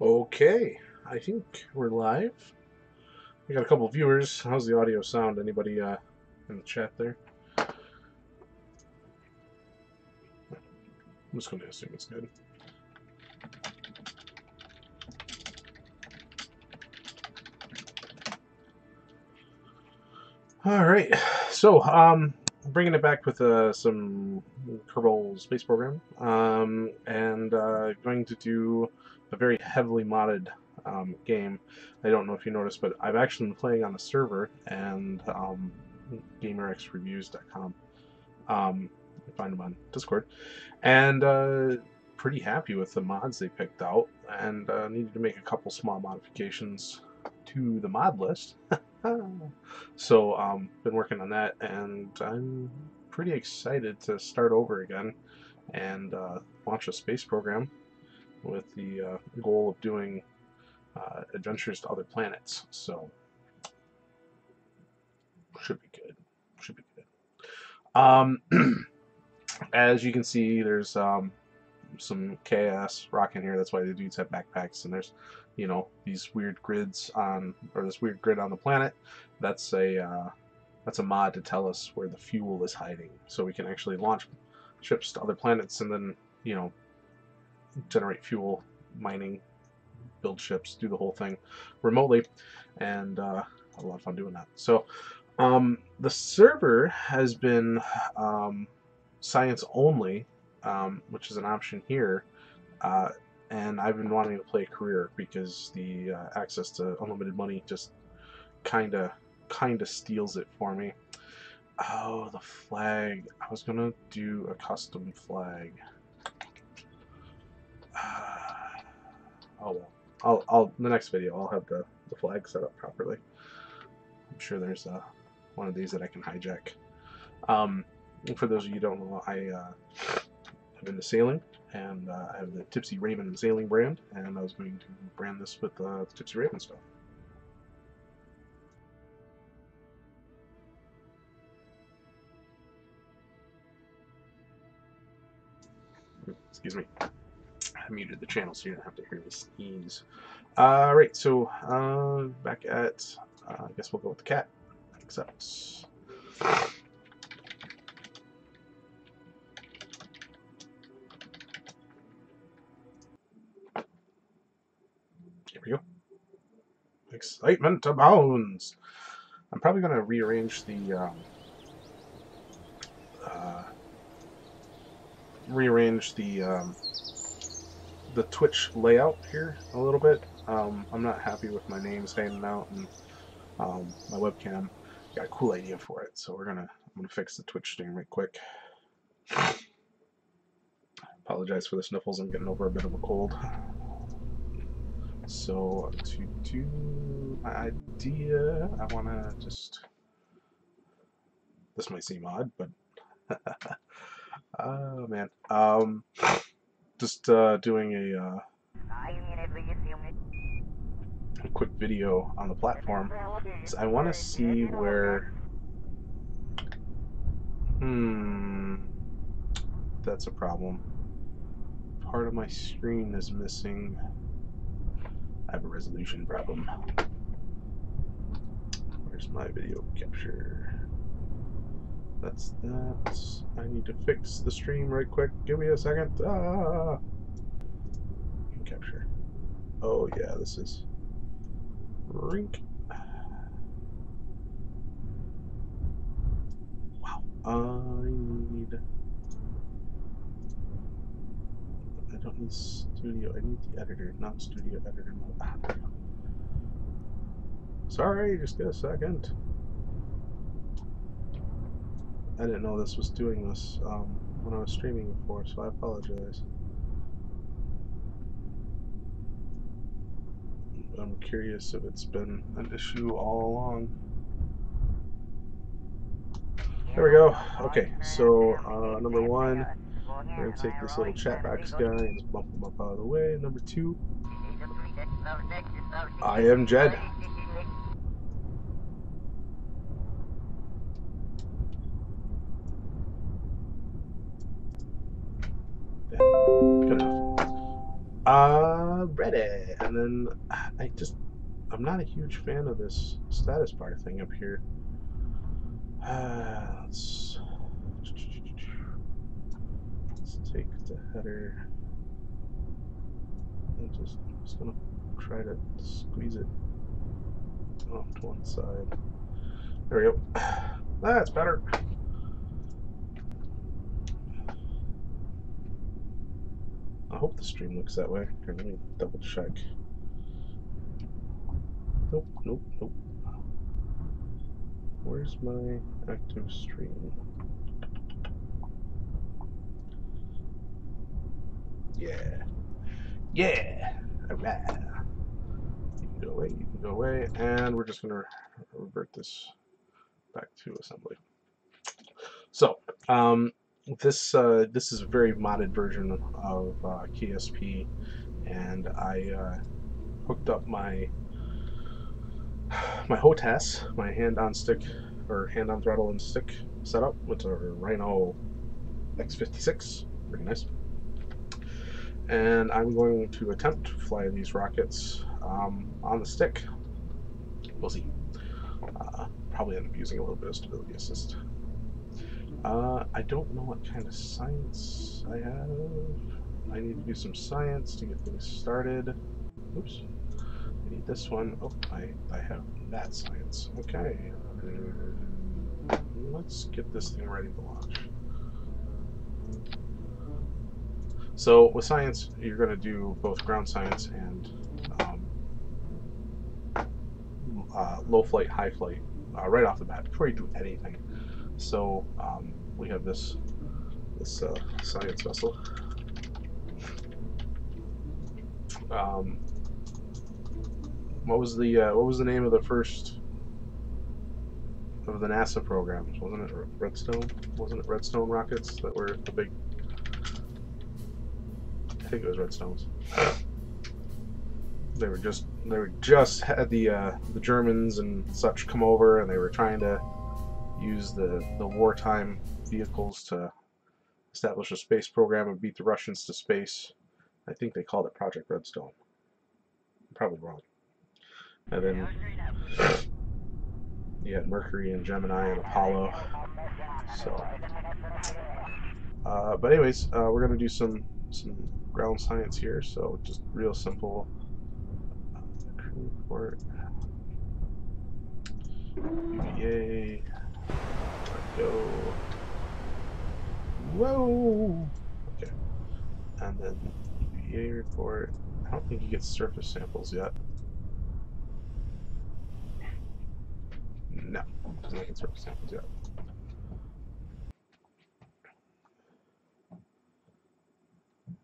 Okay, I think we're live. We got a couple viewers. How's the audio sound? Anybody in the chat there? I'm just going to assume it's good. All right, so bringing it back with some Kerbal Space Program, and going to do a very heavily modded game. I don't know if you noticed, but I've actually been playing on a server and GamerXReviews.com. You find them on Discord, and pretty happy with the mods they picked out, and needed to make a couple small modifications to the mod list. So been working on that, and I'm pretty excited to start over again and launch a space program with the goal of doing adventures to other planets. So should be good. Should be good. As you can see, there's some chaos rocking here. That's why the dudes have backpacks, and there's, you know, these weird grids on, or this weird grid on the planet. That's a mod to tell us where the fuel is hiding, so we can actually launch ships to other planets and then, you know, generate fuel, mining, build ships, do the whole thing remotely, and a lot of fun doing that. So the server has been science only, which is an option here, and I've been wanting to play a career because the access to unlimited money just kind of steals it for me. Oh, the flag. I was gonna do a custom flag. Oh well. I'll the next video I'll have the flag set up properly. I'm sure there's one of these that I can hijack. For those of you who don't know, I have into sailing, and I have the Tipsy Raven sailing brand, and I was going to brand this with the Tipsy Raven stuff. Excuse me. I muted the channel so you don't have to hear me sneeze. Alright, so back at, I guess we'll go with the cat. Accept. Here we go. Excitement abounds. I'm probably going to rearrange the the Twitch layout here a little bit. I'm not happy with my name standing out, and my webcam. Got a cool idea for it, so I'm gonna fix the Twitch stream right quick. Apologize for the sniffles. I'm getting over a bit of a cold. So to do my idea, I want to just. This might seem odd, but oh man, just doing a quick video on the platform. So I want to see where. That's a problem. Part of my screen is missing. I have a resolution problem. Where's my video capture? That's that. I need to fix the stream right quick. Give me a second. Capture. Oh yeah, this is rink. Wow. I don't need studio. I need the editor, not studio editor mode. Sorry, just get a second. I didn't know this was doing this when I was streaming before, so I apologize. I'm curious if it's been an issue all along. There we go. Okay, so number one, we're going to take this little chat box guy and just bump him up out of the way. Number two, I am Jed. Good enough. Ready. And then I'm not a huge fan of this status bar thing up here. Let's take the header and just gonna try to squeeze it off to one side. There we go. That's better. I hope the stream looks that way. Here, let me double check. Nope, nope, nope. Where's my active stream? Yeah. Yeah! Alright. You can go away, you can go away, and we're just gonna revert this back to assembly. So, this is a very modded version of KSP, and I hooked up my HOTAS, my hand-on stick or hand-on throttle and stick setup with a Rhino X56, pretty nice. And I'm going to attempt to fly these rockets on the stick. We'll see. Probably end up using a little bit of stability assist. I don't know what kind of science I have. I need to do some science to get things started. Oops. I need this one. Oh, I have that science. Okay. Let's get this thing ready to launch. So with science, you're going to do both ground science and low flight, high flight right off the bat before you do anything. So we have this science vessel. What was the name of the first of the NASA programs? Wasn't it Redstone? Wasn't it Redstone rockets that were the big? I think it was Redstones. They were just had the Germans and such come over, and they were trying to use the wartime vehicles to establish a space program and beat the Russians to space. I think they called it Project Redstone. I'm probably wrong. And then you had Mercury and Gemini and Apollo. So, but anyways, we're gonna do some ground science here. So just real simple. Crew report. UVA. Let go. Whoa. Okay. And then UVA report. I don't think you get surface samples yet. No, doesn't get surface samples yet.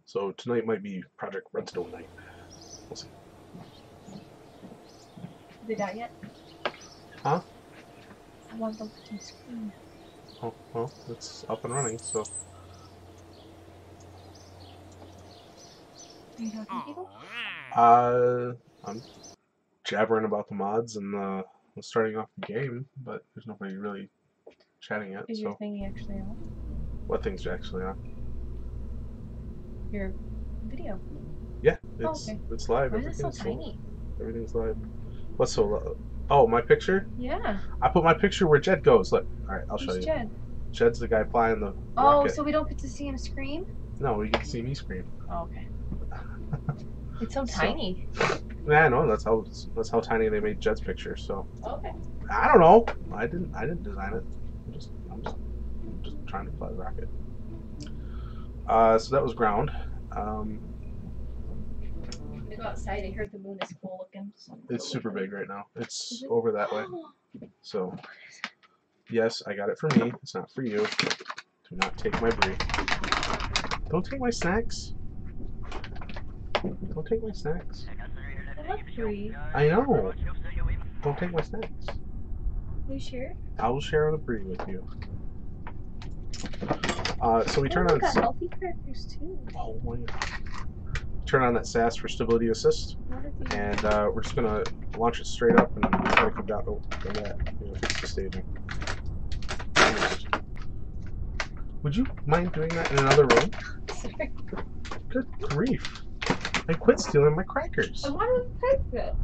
So tonight might be Project Redstone night. We'll see. Is it out yet? Huh? I want them to screen. Oh, well, it's up and running, so. Are you talking to people? I'm jabbering about the mods and starting off the game, but there's nobody really chatting yet. Is so. your thingy actually on? What thing's actually on? Your video. Yeah, it's live. Why is it so tiny? Everything's live. What's so low? Oh, my picture? Yeah. I put my picture where Jed goes. Look. Alright, I'll show you. Jed? Jed's the guy flying the Oh, rocket. so we don't get to see him scream? No, we get to see me scream. Oh, okay. It's so tiny. Yeah, I know. That's how tiny they made Jed's picture. So. Okay. I don't know. I didn't design it. I'm just trying to fly the rocket. So that was ground. I go outside. I heard the moon is cool looking. So It's super big right now. It's over that way. So, yes, I got it for me. It's not for you. Do not take my brie. Don't take my snacks. Don't take my snacks. I love brie. I know. Don't take my snacks. Are you sure? I will share the brie with you. So we turn on. Got healthy crackers too. Oh my God. Turn on that SAS for stability assist, and we're just gonna launch it straight up and try to come down. Oh, look at that! I'm gonna fix the staging. Would you mind doing that in another room? Sorry. Good grief! I quit stealing my crackers. I wanted to taste it.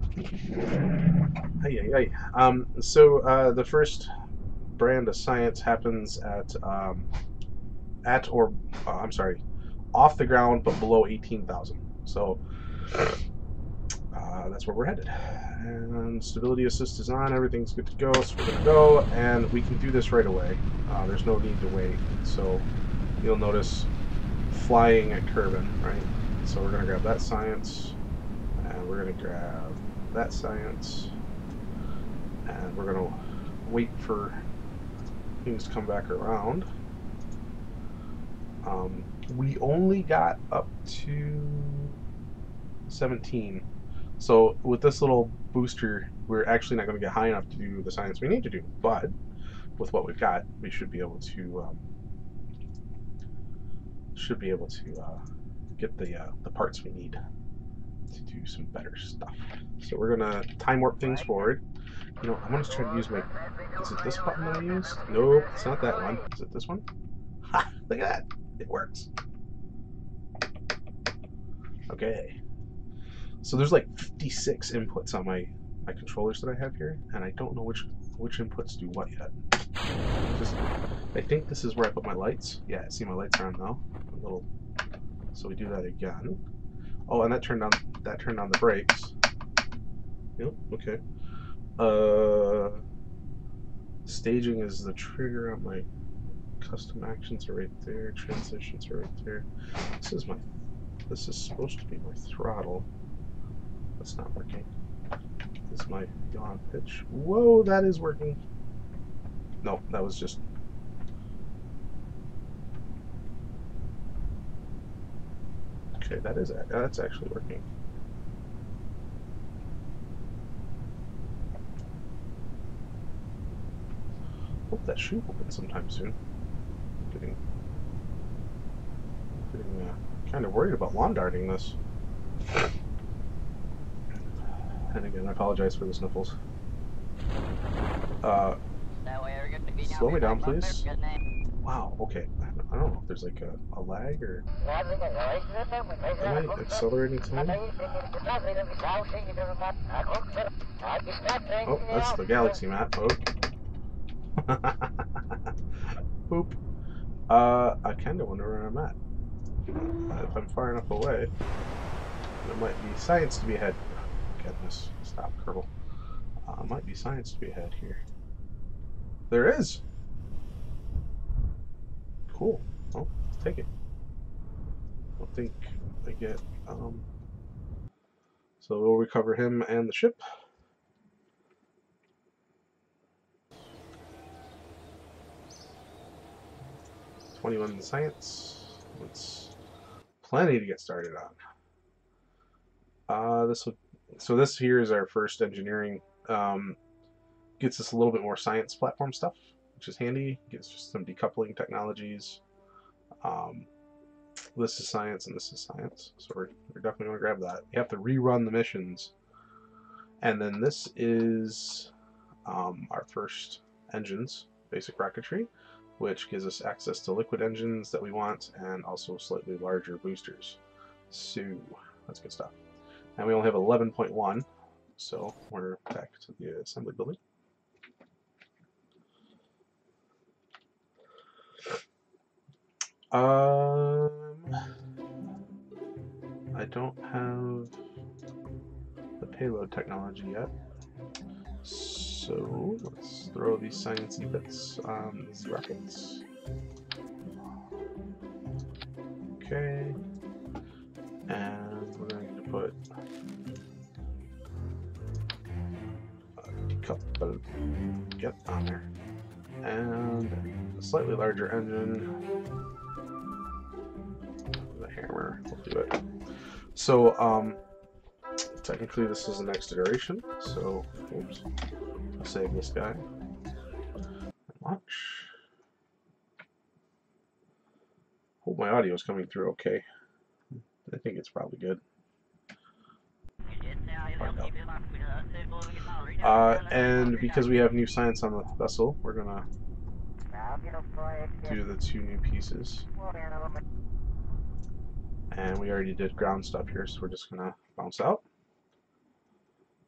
Ay, ay, ay. So the first brand of science happens I'm sorry, off the ground but below 18,000. So that's where we're headed. And stability assist is on, everything's good to go, so we're gonna go, and we can do this right away. There's no need to wait. So you'll notice flying at Kerbin, right? So we're gonna grab that science, and we're gonna grab that science, and we're gonna wait for things to come back around. We only got up to 17. So with this little booster, we're actually not going to get high enough to do the science we need to do. But with what we've got, we should be able to get the parts we need to do some better stuff. So we're gonna time warp things forward. You know, I'm gonna try to use my. Is it this button that I used? Nope, it's not that one. Is it this one? Ha! Look at that. It works. Okay. So there's like 56 inputs on my controllers that I have here, and I don't know which inputs do what yet. I think this is where I put my lights. Yeah, see my lights are on now. A little. So we do that again. Oh, and that turned on the brakes. Yep. Okay. Staging is the trigger on my custom actions are right there. Transitions are right there. This is supposed to be my throttle. That's not working. This is my yaw pitch. Whoa, that is working. No, that was just. Okay, that's actually working. Hope that should open sometime soon. Getting kind of worried about lawn darting this. And again, I apologize for the sniffles. Slow me down, please. Wow, okay. I don't know if there's like a lag or... Am I accelerating time? Oh, that's the galaxy map, folks. Boop. I kind of wonder where I'm at. If I'm far enough away, there might be science to be ahead. Goodness, stop, Kerbal. Might be science to be ahead here. There is! Cool. Well, let's take it. I don't think I get, so we'll recover him and the ship. $21 in science. It's plenty to get started on. So this here is our first engineering. Gets us a little bit more science platform stuff, which is handy. Gives us some decoupling technologies. This is science and this is science. So we're definitely going to grab that. You have to rerun the missions. And then this is our first engines, basic rocketry, which gives us access to liquid engines that we want and also slightly larger boosters. So that's good stuff. And we only have 11.1, so we're back to the assembly building. I don't have the payload technology yet, so let's throw these sciencey bits on these rockets. Okay, and we're going to put a couple get on there, and a slightly larger engine. The hammer will do it. So technically this is the next iteration, so oops, I'll save this guy and launch. Hope my audio is coming through okay. I think it's probably good. And because we have new science on the vessel, we're gonna do the two new pieces. And we already did ground stuff here, so we're just gonna bounce out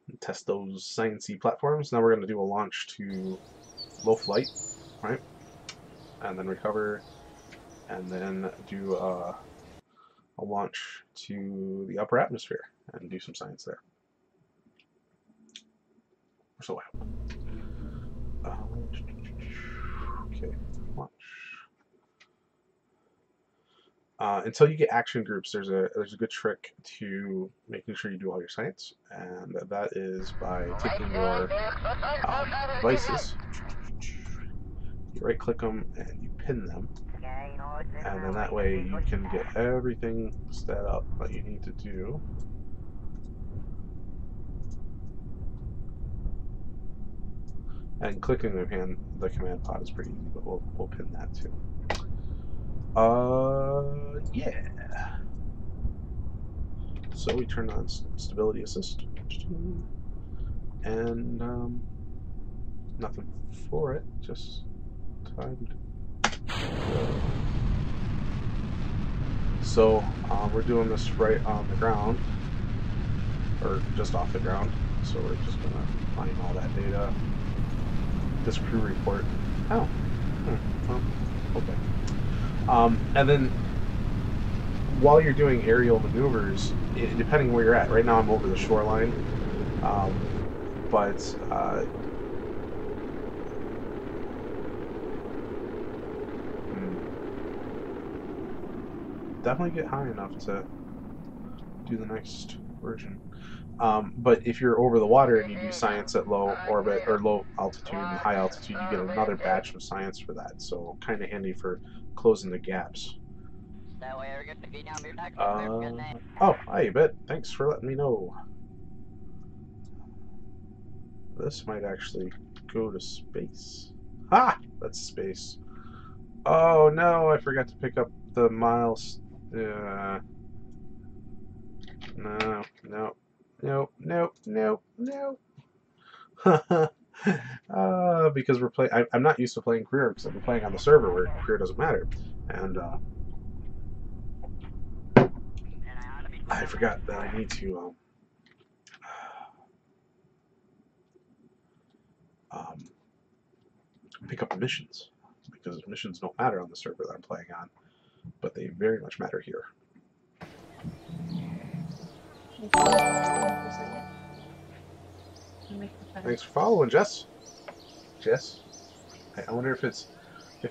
and test those sciencey platforms. Now we're gonna do a launch to low flight, right? And then recover, and then do a launch to the upper atmosphere and do some science there. So I hope. Okay, launch. Until you get action groups, there's a good trick to making sure you do all your science, and that is by taking your devices, you right click them and you pin them, and then that way you can get everything set up that you need to do. And clicking the command pod is pretty easy, but we'll pin that too. Yeah. So we turn on stability assist, and nothing for it, just timed. So we're doing this right on the ground, or just off the ground. So we're just gonna find all that data. This crew report. Oh, well, okay. And then while you're doing aerial maneuvers, depending where you're at, right now I'm over the shoreline, but definitely get high enough to do the next version. But if you're over the water and you do science at low orbit or low altitude and high altitude, you get another batch of science for that. So kind of handy for closing the gaps. Oh, hi, Bet. Thanks for letting me know. This might actually go to space. Ha! That's space. Oh no, I forgot to pick up the miles. No, no, no, no, no, no. Because we're playing. I'm not used to playing career because I've been playing on the server where career doesn't matter, and I forgot that I need to pick up the missions, because missions don't matter on the server that I'm playing on, but they very much matter here. Thanks for following, Jess. Jess, I wonder if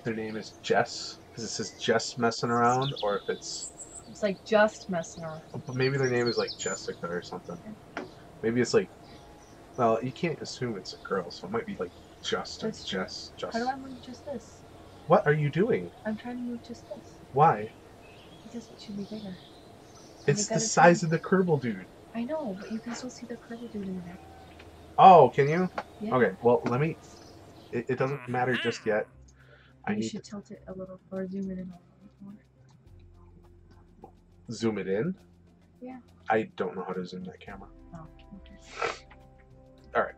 their name is Jess because it says Jess messing around, or if it's like just messing around. But maybe their name is like Jessica or something. Maybe it's like, well, you can't assume it's a girl, so it might be like just That's true. Jess. How do I move just this? What are you doing? I'm trying to move just this. Why? Because it should be bigger. It's the size of the Kerbal dude. I know, but you can still see the Kerbal dude in there. Oh, can you? Yeah. Okay, well, let me... It doesn't matter just yet. You should tilt it a little, or zoom it in a little more. Zoom it in? Yeah. I don't know how to zoom that camera. Oh, okay. Alright.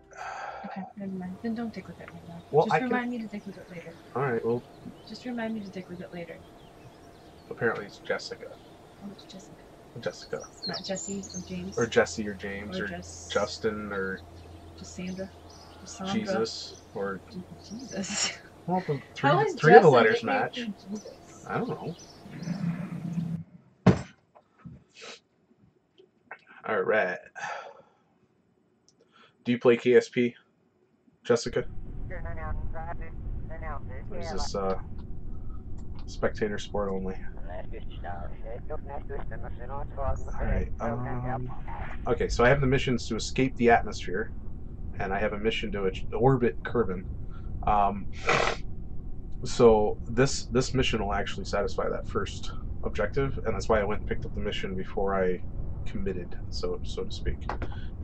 Okay, never mind. Then don't dick with it right now. Well, just remind me to dick with it later. Alright, well... Just remind me to dick with it later. Apparently it's Jessica. Oh, it's Jessica. Jessica. Not Jesse or James. Or Jesse or James or Justin or... Sandra. Jesus. Or... Jesus. Well, three of the letters match. I don't know. Alright. Do you play KSP, Jessica? Or is this spectator sport only? Alright. Okay, so I have the missions to escape the atmosphere, and I have a mission to orbit Kerbin. So this mission will actually satisfy that first objective, and that's why I went and picked up the mission before I committed, so to speak.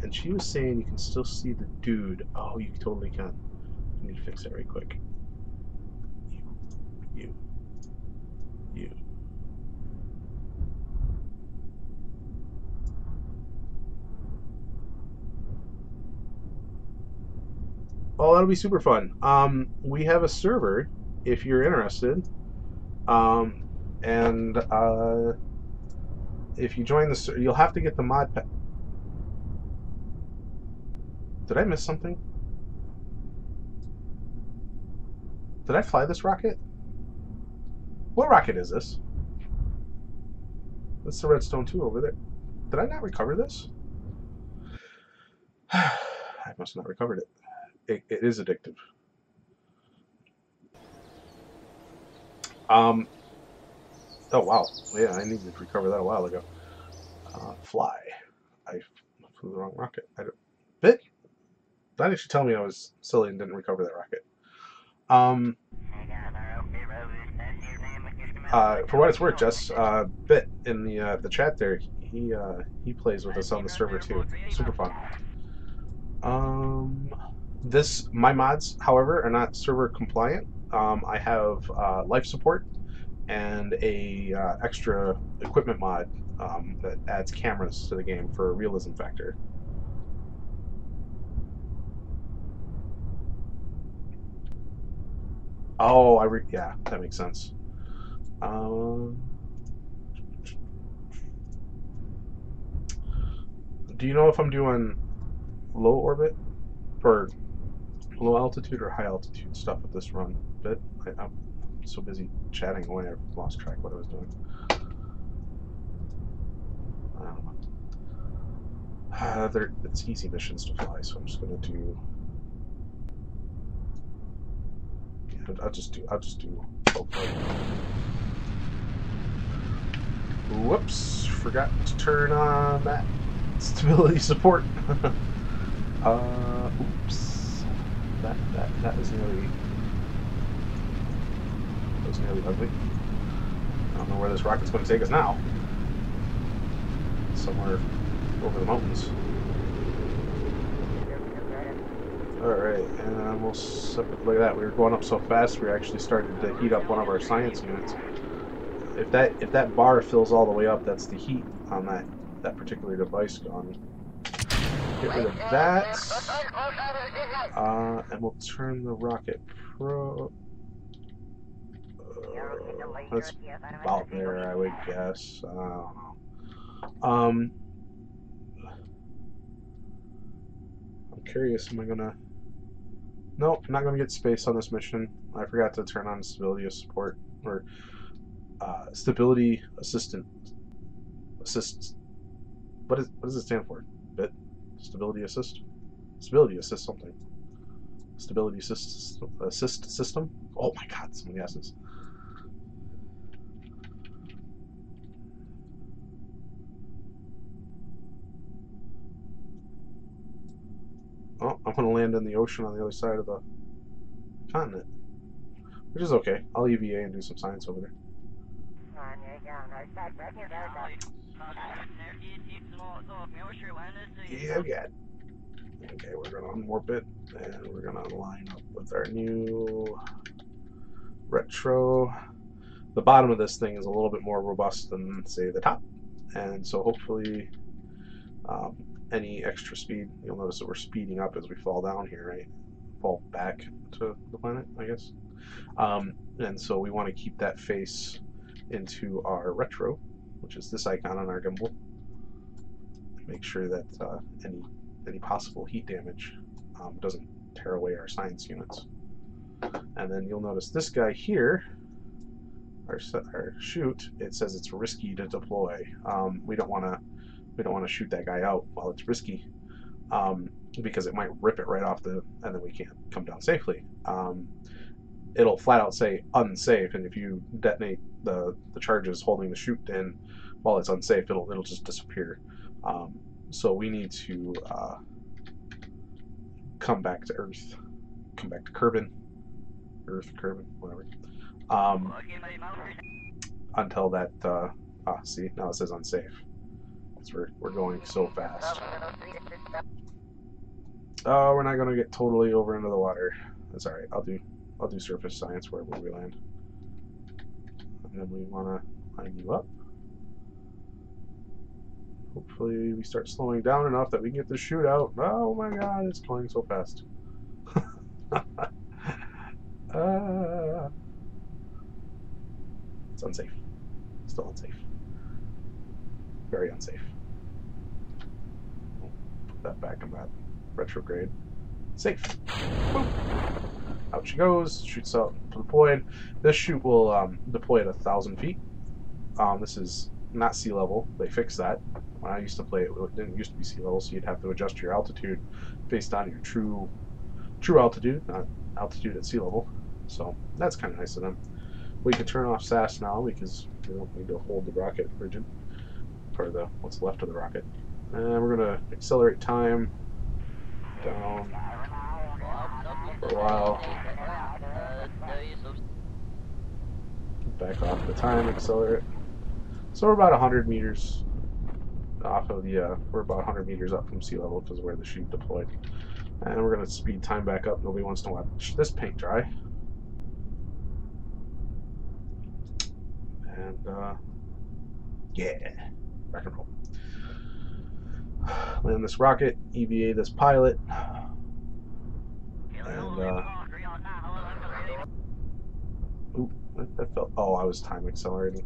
And she was saying you can still see the dude. Oh, you totally can. I need to fix it right quick. You. Oh, that'll be super fun. We have a server if you're interested. And if you join the, you'll have to get the mod pack. Did I miss something? Did I fly this rocket? What rocket is this? That's the Redstone 2 over there. Did I not recover this? I must have not recovered it. It is addictive. Oh wow. Yeah, I needed to recover that a while ago. Fly. I flew the wrong rocket. Bit? That actually tell me I was silly and didn't recover that rocket. For what it's worth, Jess, Bit in the chat there, he plays with us on the server too. Super fun. My mods, however, are not server compliant. I have life support and a extra equipment mod that adds cameras to the game for a realism factor. Oh, yeah, that makes sense. Do you know if I'm doing low orbit or low altitude or high altitude stuff with this run? Bit? I'm so busy chatting away, I've lost track of what I was doing. I don't know. It's easy missions to fly, so I'm just gonna do. I'll just do. Whoops! Forgot to turn on that stability support. Oops. That was nearly ugly. I don't know where this rocket's going to take us now. Somewhere over the mountains. Alright, and we'll look at that. We were going up so fast we actually started to heat up one of our science units. If that bar fills all the way up, that's the heat on that particular device gone. Get rid of that. And we'll turn the rocket pro. That's about there, I would guess. I don't know. I'm curious, am I gonna... Nope, I'm not gonna get space on this mission. I forgot to turn on stability support, or stability assistant. What does it stand for? Bit? Stability assist? Stability assist something. Stability assist system? Oh my god, so many S's. Oh, I'm gonna land in the ocean on the other side of the continent. Which is okay. I'll EVA and do some science over there. Yeah, good. Okay, we're gonna unwarp it, and we're gonna line up with our new retro. The bottom of this thing is a little bit more robust than, say, the top, and so hopefully any extra speed, you'll notice that we're speeding up as we fall down here, right? Fall back to the planet, I guess. And so we want to keep that face into our retro, which is this icon on our gimbal. Make sure that any possible heat damage doesn't tear away our science units. And then you'll notice this guy here, our chute, it says it's risky to deploy. We don't want to shoot that guy out while it's risky, because it might rip it right off and then we can't come down safely. It'll flat out say unsafe, and if you detonate the charges holding the chute in while it's unsafe, it'll just disappear. So we need to come back to Earth, come back to Kerbin, Earth, Kerbin, whatever. Until that, see, now it says unsafe. Because we're going so fast. Oh, we're not going to get totally over into the water. That's alright, I'll do surface science wherever we land. And then we want to line you up. Hopefully we start slowing down enough that we can get the chute out. Oh my god, it's going so fast. It's unsafe. Still unsafe. Very unsafe. Put that back in that retrograde. Safe. Boop. Out she goes. Shoots out deployed. This chute will deploy at 1,000 feet. This is not sea level. They fixed that. When I used to play it, it didn't used to be sea level, so you'd have to adjust your altitude based on your true altitude, not altitude at sea level. So that's kind of nice of them. We can turn off SAS now because we don't need to hold the rocket rigid, or the what's left of the rocket. And we're gonna accelerate time down for a while. Back off the time, accelerate. So we're about 100 meters off of the, we're about 100 meters up from sea level because of where the chute deployed. And we're going to speed time back up. Nobody wants to watch this paint dry. And, yeah, rock and roll. Land this rocket, EVA this pilot. And, oop, that felt, oh, I was time accelerating.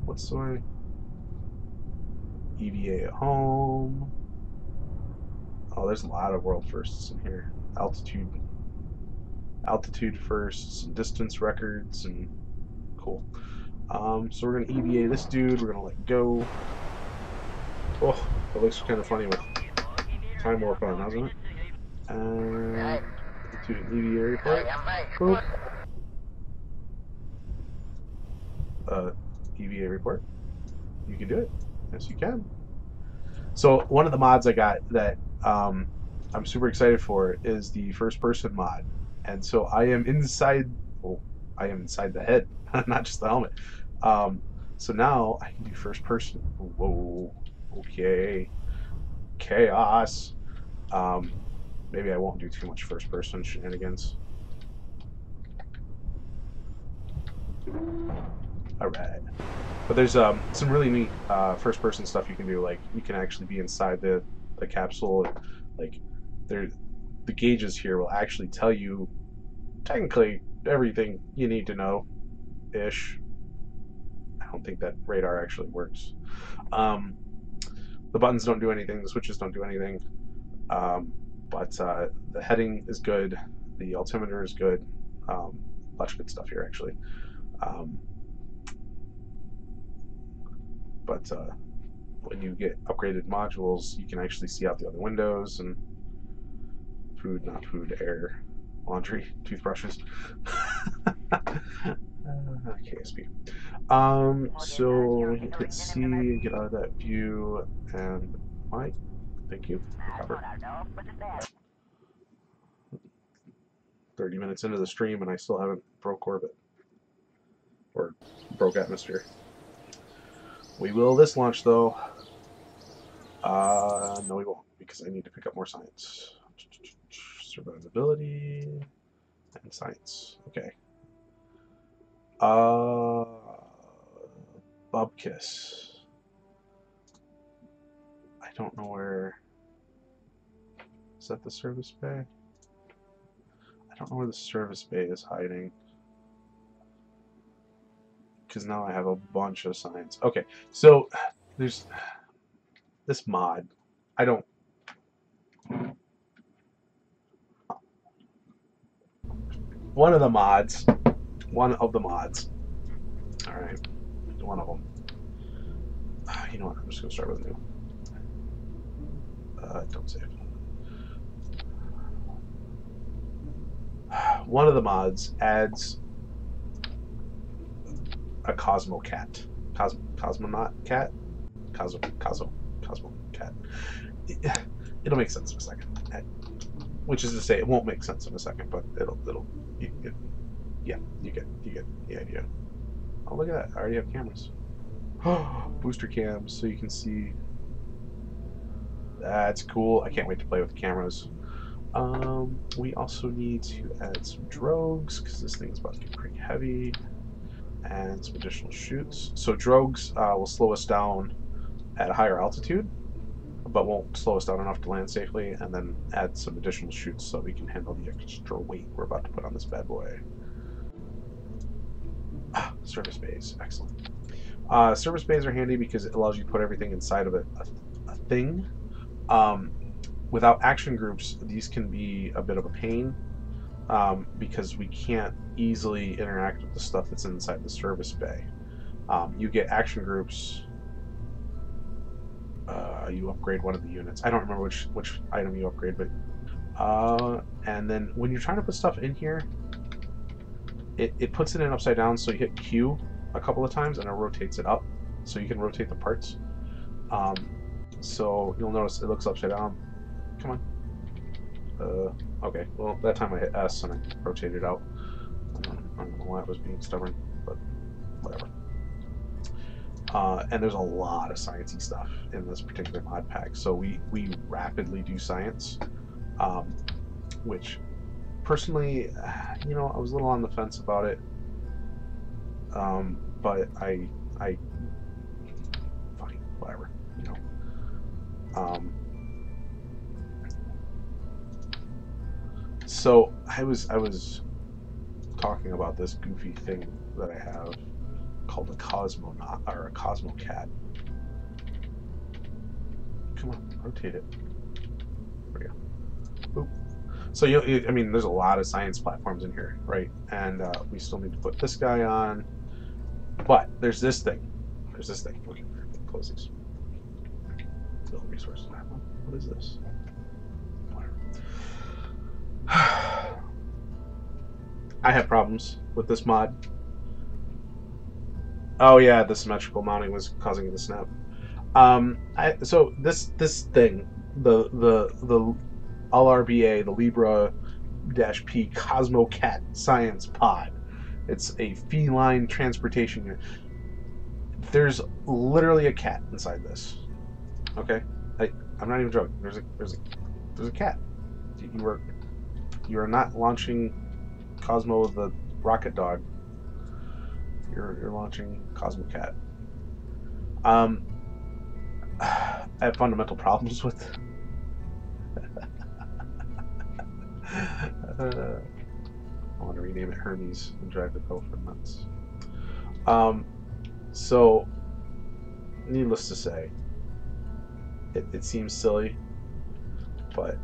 What's my EVA at home? Oh, there's a lot of world firsts in here. Altitude firsts, and distance records, and cool. So we're gonna EVA this dude. We're gonna let go. Oh, that looks kind of funny with time warp on, doesn't it? Altitude and EVA report. Boop. EVA report. You can do it. Yes, you can. So one of the mods I got that I'm super excited for is the first person mod. And so I am inside, well, I am inside the head, not just the helmet. So now I can do first person. Whoa, okay. Chaos. Maybe I won't do too much first person shenanigans. Alright. But there's some really neat first person stuff you can do. Like you can actually be inside the capsule. Like the gauges here will actually tell you technically everything you need to know ish. I don't think that radar actually works. The buttons don't do anything, the switches don't do anything. But the heading is good, the altimeter is good. A bunch of good stuff here actually. But when you get upgraded modules, you can actually see out the other windows and food, not food, air, laundry, toothbrushes. KSP. So hit C and get out of that view, and Mike, thank you. Recover. 30 minutes into the stream, and I still haven't broke orbit or broke atmosphere. We will this launch though. No, we won't because I need to pick up more science. Survivability and science. Okay. Bubkiss. I don't know where. Is that the service bay? I don't know where the service bay is hiding. Because now I have a bunch of science. Okay, so there's this mod. I don't. One of the mods. Alright. One of them. You know what? I'm just going to start with a new. Don't save. One of the mods adds a Cosmo cat. Cosmonaut cat? Cosmo cat. It'll make sense in a second. Which is to say, it won't make sense in a second, but yeah, you get the idea. Oh, look at that! I already have cameras. Booster cams, so you can see. That's cool. I can't wait to play with the cameras. We also need to add some drogues because this thing's about to get pretty heavy, and some additional chutes. So drogues will slow us down at a higher altitude, but won't slow us down enough to land safely, and then add some additional chutes so we can handle the extra weight we're about to put on this bad boy. Service bays, excellent. Service bays are handy because it allows you to put everything inside of a thing. Um, without action groups, these can be a bit of a pain because we can't easily interact with the stuff that's inside the service bay. You get action groups. You upgrade one of the units. I don't remember which item you upgrade, but and then when you're trying to put stuff in here, it puts it in upside down. So you hit Q a couple of times, and it rotates it up, so you can rotate the parts. So you'll notice it looks upside down. Come on. Okay. Well, that time I hit S and I rotated out. I don't know why I was being stubborn, but whatever. And there's a lot of sciencey stuff in this particular mod pack. So we rapidly do science, which personally, I was a little on the fence about it. But I fine, whatever, So I was talking about this goofy thing that I have called a Cosmonaut or a Cosmocat. Come on, rotate it. There we go. Boop. So I mean, there's a lot of science platforms in here, right? And we still need to put this guy on. But there's this thing. There's this thing. Okay, close these. Build resources. What is this? Whatever. I have problems with this mod. Oh yeah, the symmetrical mounting was causing it to snap. So this thing, the LRBA, the Libra-P Cosmocat Science Pod. It's a feline transportation unit. There's literally a cat inside this. Okay, I'm not even joking. There's a cat. You are not launching Cosmo the rocket dog. You're launching Cosmocat. I have fundamental problems with. I want to rename it Hermes and drive the girlfriend nuts. So, needless to say, it seems silly, but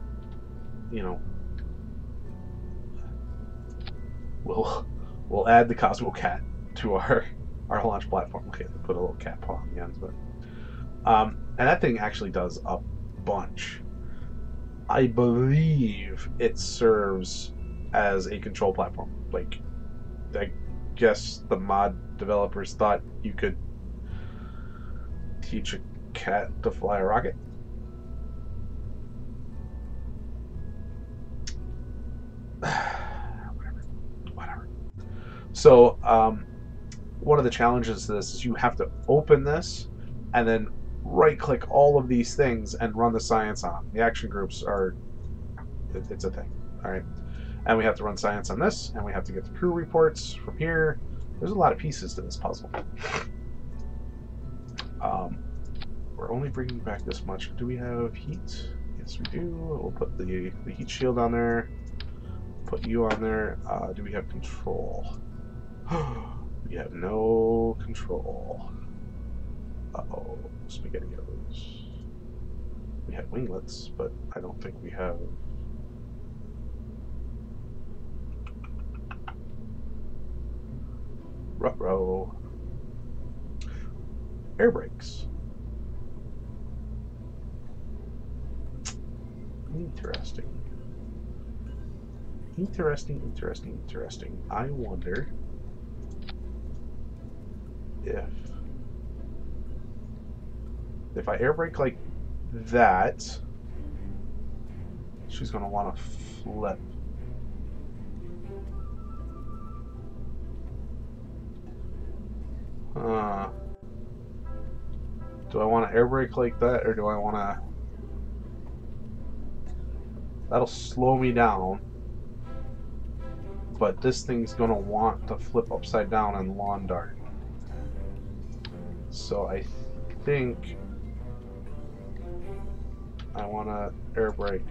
we'll add the Cosmocat to our launch platform. Okay, put a little cat paw on the ends, but and that thing actually does a bunch. I believe it serves as a control platform. Like, I guess the mod developers thought you could teach a cat to fly a rocket. Whatever. So, one of the challenges to this is you have to open this and then right-click all of these things and run the science on. The action groups it's a thing, all right? And we have to run science on this, and we have to get the crew reports from here. There's a lot of pieces to this puzzle. We're only bringing back this much. Do we have heat? Yes, we do. We'll put the heat shield on there. Put you on there. Do we have control? We have no control. Uh-oh, SpaghettiOs. We have winglets, but I don't think we have... Ruh-roh. Air brakes. Interesting. Interesting. I wonder if I air brake like that, she's gonna want to flip. Do I want to air brake like that, or do I want to... That'll slow me down, but this thing's gonna want to flip upside down and lawn dart. So I think I want to air brake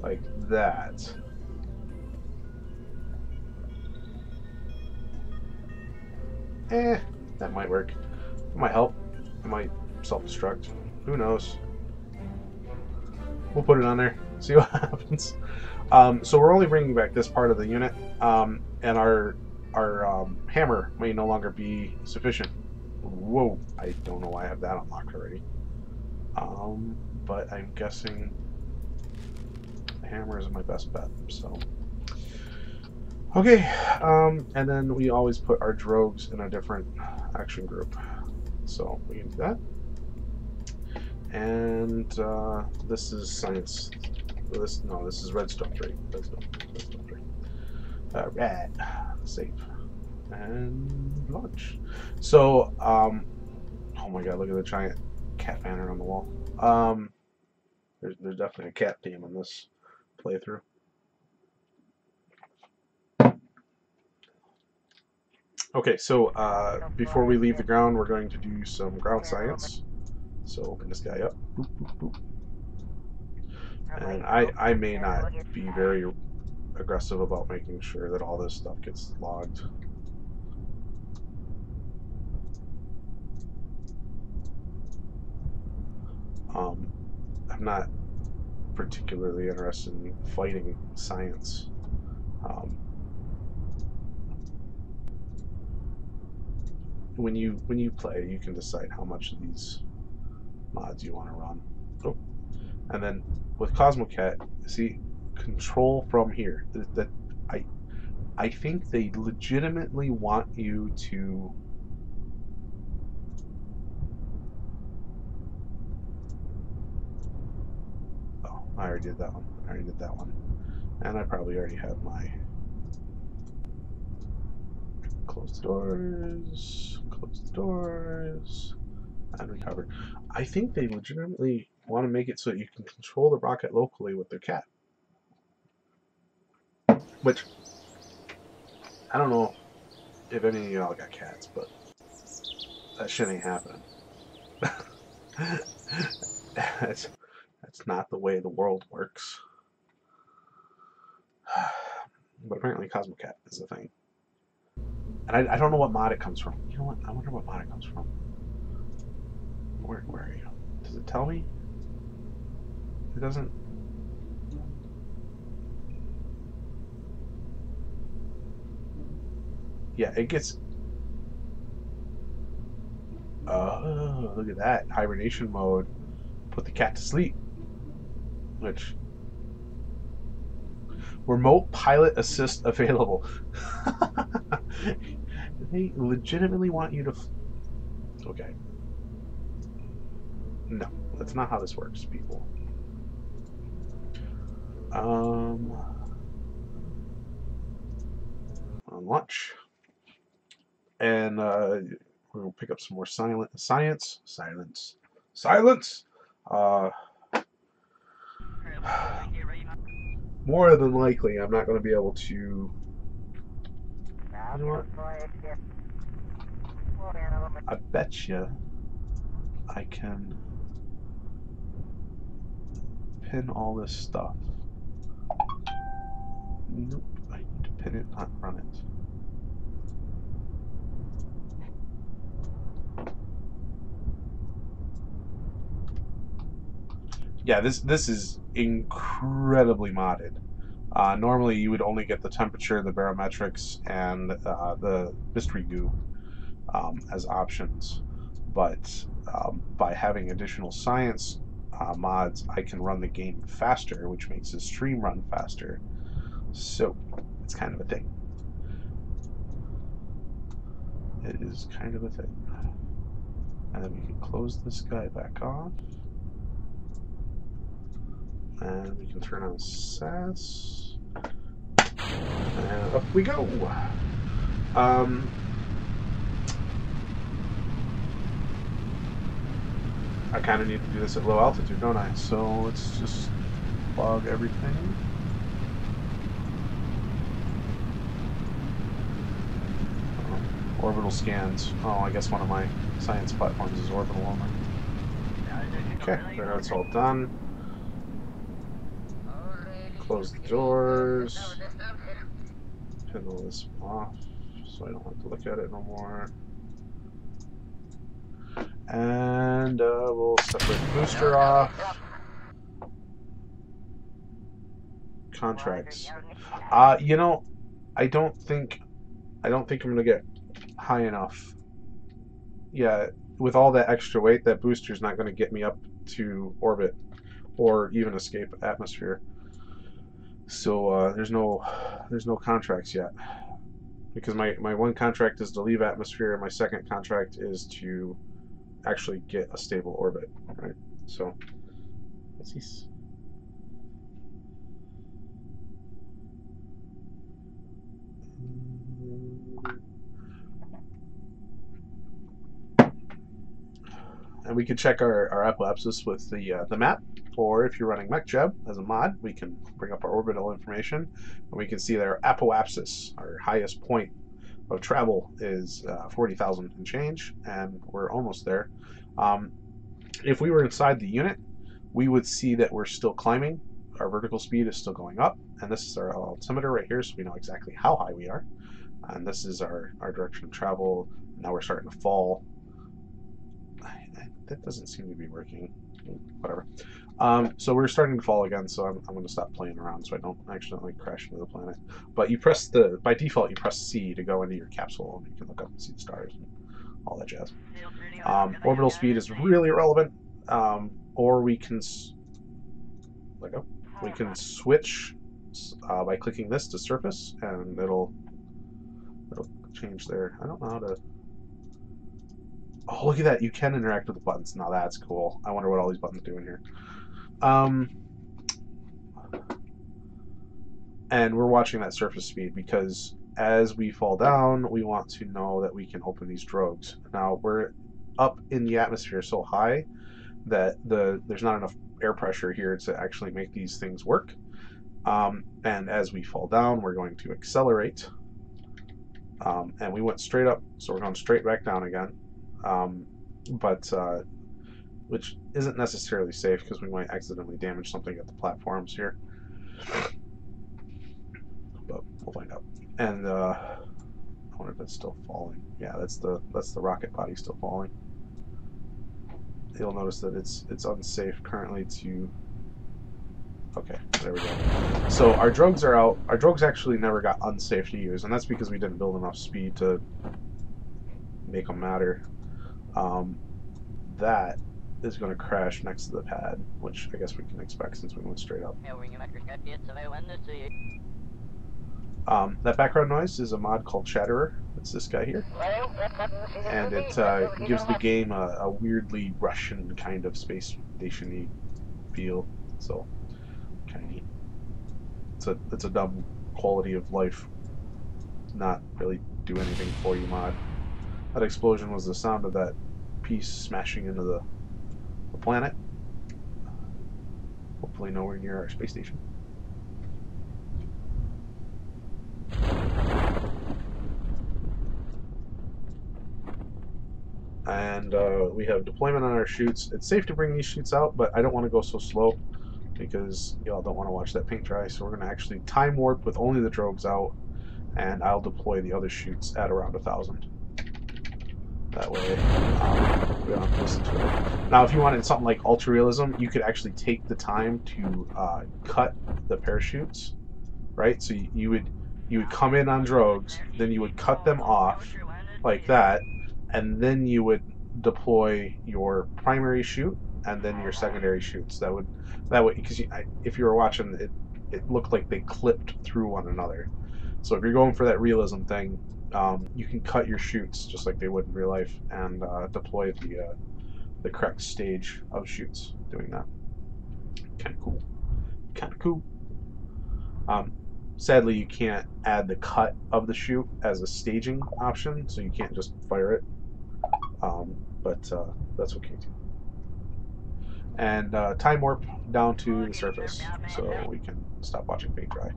like that. That might work. It might help. It might self-destruct. Who knows? We'll put it on there. See what happens. So we're only bringing back this part of the unit, and our hammer may no longer be sufficient. Whoa! I don't know why I have that unlocked already. But I'm guessing the hammer is my best bet. So. Okay, and then we always put our drogues in a different action group. So we can do that. And this is science. This is redstone 3. Redstone 3. Red. Save. And launch. So, oh my god, look at the giant cat banner on the wall. There's definitely a cat theme in this playthrough. Okay, so before we leave the ground, we're going to do some ground science. So open this guy up. Boop, boop, boop. And I may not be very aggressive about making sure that all this stuff gets logged. I'm not particularly interested in fighting science. When you play, you can decide how much of these mods you want to run. Oh, and then with Cosmocat, see, control from here. That I think they legitimately want you to. Oh, I already did that one. And I probably already have my. Close the doors, and recover. I think they legitimately want to make it so you can control the rocket locally with their cat. Which, I don't know if any of y'all got cats, but that shit ain't happening. that's not the way the world works. But apparently Cosmocat is the thing. And I don't know what mod it comes from. You know what? I wonder what mod it comes from. Where are you? Does it tell me? It doesn't. Yeah, it gets. Oh, look at that. Hibernation mode. Put the cat to sleep. Which. Remote pilot assist available. They legitimately want you to. Okay. No, that's not how this works, people. On lunch. And we'll pick up some more science. More than likely, I'm not going to be able to. You know what? I bet you I can pin all this stuff. Nope, I need to pin it, not run it. Yeah, this is incredibly modded. Normally, you would only get the temperature, the barometrics, and the mystery goo as options. But by having additional science mods, I can run the game faster, which makes the stream run faster. So it's kind of a thing. It is kind of a thing. And then we can close this guy back off. And we can turn on SAS. And up we go. I kind of need to do this at low altitude, don't I? So let's just log everything. Orbital scans. Oh, I guess one of my science platforms is orbital only. Okay, there, that's all done. Close the doors. Pin all this off so I don't have to look at it no more. And we'll separate the booster off. Contracts. You know, I don't think I'm gonna get high enough. Yeah, with all that extra weight, that booster's not gonna get me up to orbit or even escape atmosphere. So there's no contracts yet, because my one contract is to leave atmosphere, and my second contract is to actually get a stable orbit. Right. So let's see. And we can check our apoapsis with the map, or if you're running MechJeb as a mod, we can bring up our orbital information, and we can see that our apoapsis, our highest point of travel, is 40,000 and change, and we're almost there. If we were inside the unit, we would see that we're still climbing. Our vertical speed is still going up, and this is our altimeter right here, so we know exactly how high we are. And this is our direction of travel. Now we're starting to fall. That doesn't seem to be working. Whatever. So we're starting to fall again, so I'm going to stop playing around so I don't accidentally crash into the planet. But you press by default, you press C to go into your capsule, and you can look up and see the stars and all that jazz. Orbital speed is really irrelevant, or we can switch by clicking this to surface, and it'll change there. I don't know how to. Oh, look at that! You can interact with the buttons. Now that's cool. I wonder what all these buttons do in here. And we're watching that surface speed, because as we fall down, we want to know that we can open these drogues. Now we're up in the atmosphere so high that there's not enough air pressure here to actually make these things work. And as we fall down, we're going to accelerate. And we went straight up, so we're going straight back down again. Which isn't necessarily safe, because we might accidentally damage something at the platforms here. But we'll find out. And I wonder if it's still falling. Yeah, that's the rocket body still falling. You'll notice that it's unsafe currently to. Okay, there we go. So our drogues are out. Our drogues actually never got unsafe to use, and that's because we didn't build enough speed to make them matter. That is going to crash next to the pad, which I guess we can expect since we went straight up. That background noise is a mod called Chatterer. It's this guy here. And it gives the game a weirdly Russian kind of space station-y feel. So, kind of neat. It's a dumb quality of life, not really do anything for you mod. That explosion was the sound of that piece smashing into the planet. Hopefully nowhere near our space station. And we have deployment on our chutes. It's safe to bring these chutes out, but I don't want to go so slow, because y'all don't want to watch that paint dry. So we're going to actually time warp with only the drogues out, and I'll deploy the other chutes at around 1,000. That way, we don't have to listen to it. Now, if you wanted something like ultra realism, you could actually take the time to cut the parachutes, right? So you would come in on drogues, then you would cut them off like that, and then you would deploy your primary chute and then your secondary chutes. That way, because if you were watching it looked like they clipped through one another. So if you're going for that realism thing, you can cut your chutes just like they would in real life, and deploy the correct stage of chutes doing that. Kind of cool. Kind of cool. Sadly, you can't add the cut of the chute as a staging option, so you can't just fire it. But that's okay too. And time warp down to the surface, so we can stop watching paint dry.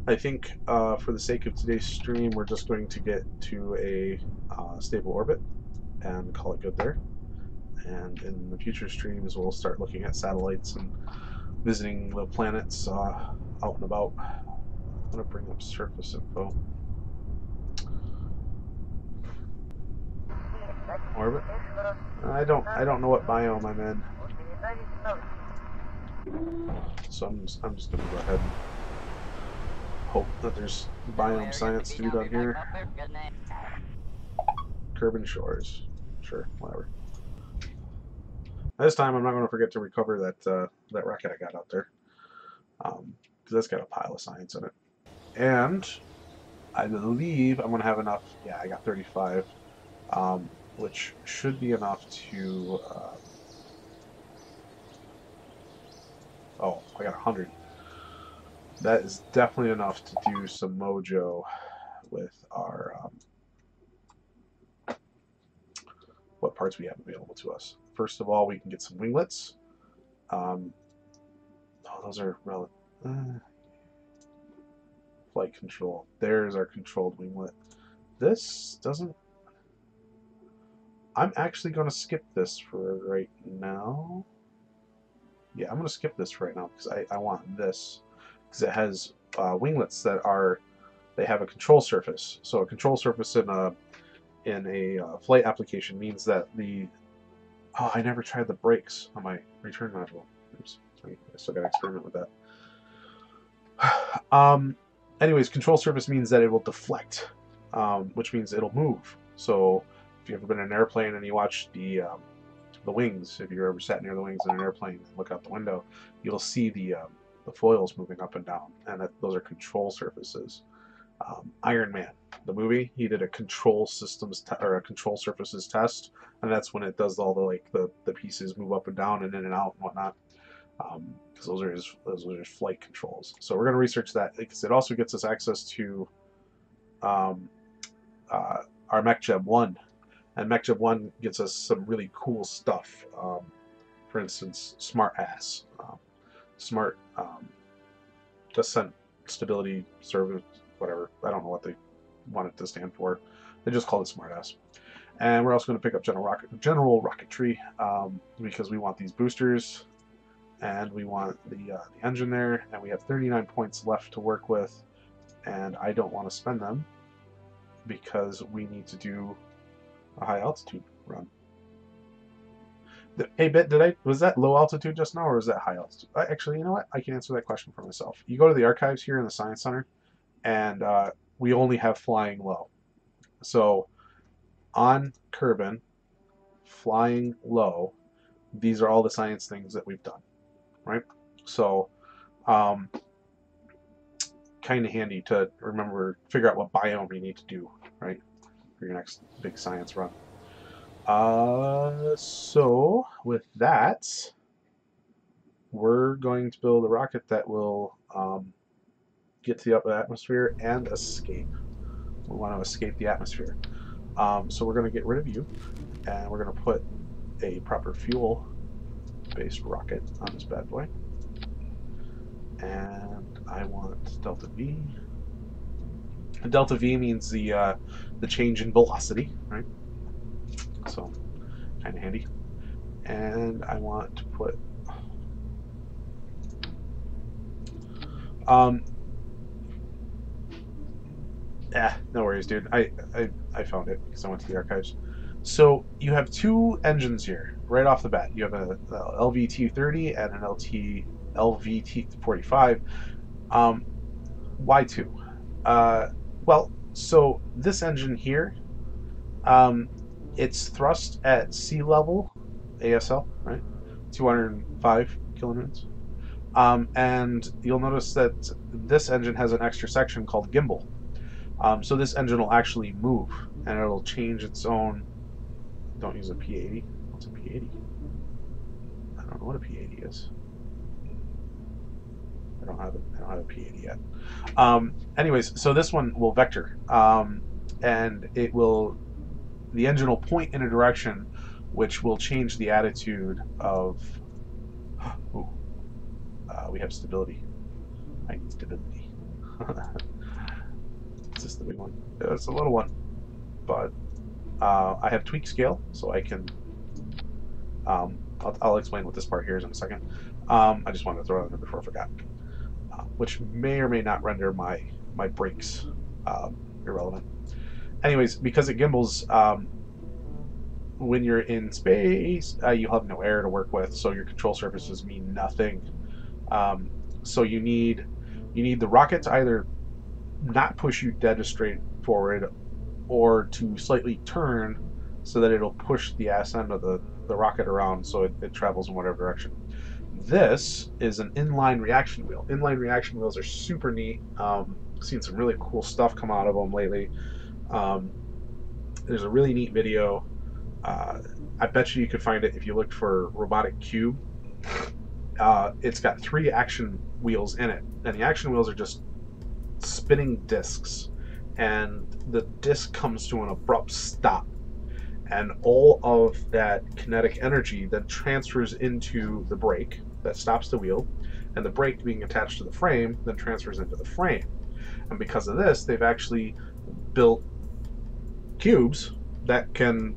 I think for the sake of today's stream, we're just going to get to a stable orbit and call it good there. And in the future streams, we'll start looking at satellites and visiting the planets out and about. I'm gonna bring up surface info. Orbit. I don't know what biome I'm in, so I'm just gonna go ahead and hope that there's biome science to be done here. Kerbin Shores, sure, whatever. This time I'm not going to forget to recover that rocket I got out there, because that's got a pile of science in it. And I believe I'm going to have enough. Yeah, I got 35, which should be enough to. Oh, I got 100. That is definitely enough to do some mojo with our what parts we have available to us. First of all, we can get some winglets. Oh, those are relative. Flight control. There's our controlled winglet. This doesn't. I'm actually going to skip this for right now. Yeah, I'm going to skip this for right now because I want this because it has winglets that are. They have a control surface. So a control surface in a flight application means that the. Oh, I never tried the brakes on my return module. Oops, I still got to experiment with that. Anyways, control surface means that it will deflect, which means it'll move. So if you've ever been in an airplane and you watch the wings, if you've ever sat near the wings in an airplane and look out the window, you'll see the foils moving up and down, and those are control surfaces. Iron Man, the movie, he did a control systems or a control surfaces test, and that's when it does all the pieces move up and down and in and out and whatnot. Because those are his flight controls. So we're going to research that because it also gets us access to our MechJeb 1, and MechJeb 1 gets us some really cool stuff. For instance, Smart Ass, Smart Descent Stability Service, whatever. I don't know what they want it to stand for. They just call it Smart Ass. And we're also going to pick up General Rocketry because we want these boosters. And we want the engine there, and we have 39 points left to work with, and I don't want to spend them because we need to do a high altitude run. Hey, was that low altitude just now, or was that high altitude? Actually, you know what? I can answer that question for myself. You go to the archives here in the Science Center, and we only have flying low. So on Kerbin, flying low, these are all the science things that we've done. Right, so kind of handy to figure out what biome you need to do, right, for your next big science run. So with that, we're going to build a rocket that will get to the upper atmosphere and escape. We want to escape the atmosphere. So we're going to get rid of you, and we're going to put a proper fuel-based rocket on this bad boy. And I want delta V. Delta V means the change in velocity, right? So kind of handy. And I want to put no worries, dude. I found it because I went to the archives. So you have two engines here right off the bat. You have a LVT-30 and an LVT-45. Why two? Well, so this engine here, it's thrust at sea level, ASL, right? 205 kilonewtons. And you'll notice that this engine has an extra section called gimbal. So this engine will actually move, and it'll change its own. Don't use a P80. What's a P80? I don't know what a P80 is. I don't have a P80 yet. Anyways, so this one will vector, and it will. The engine will point in a direction, which will change the attitude of. Ooh, we have stability. I need stability. Is this the big one? It's a little one, but I have tweak scale, so I can. I'll explain what this part here is in a second. I just wanted to throw that in before I forgot. Which may or may not render my brakes irrelevant. Anyways, because it gimbals, when you're in space, you'll have no air to work with, so your control surfaces mean nothing. So you need the rocket to either not push you dead straight forward, or to slightly turn so that it'll push the ass end of the rocket around so it travels in whatever direction. This is an inline reaction wheel. Inline reaction wheels are super neat. Seen some really cool stuff come out of them lately. Um, there's a really neat video. I bet you could find it if you looked for robotic cube. It's got 3 action wheels in it, and the action wheels are just spinning discs, and the disc comes to an abrupt stop, and all of that kinetic energy then transfers into the brake that stops the wheel, and the brake being attached to the frame then transfers into the frame. And because of this, they've actually built cubes that can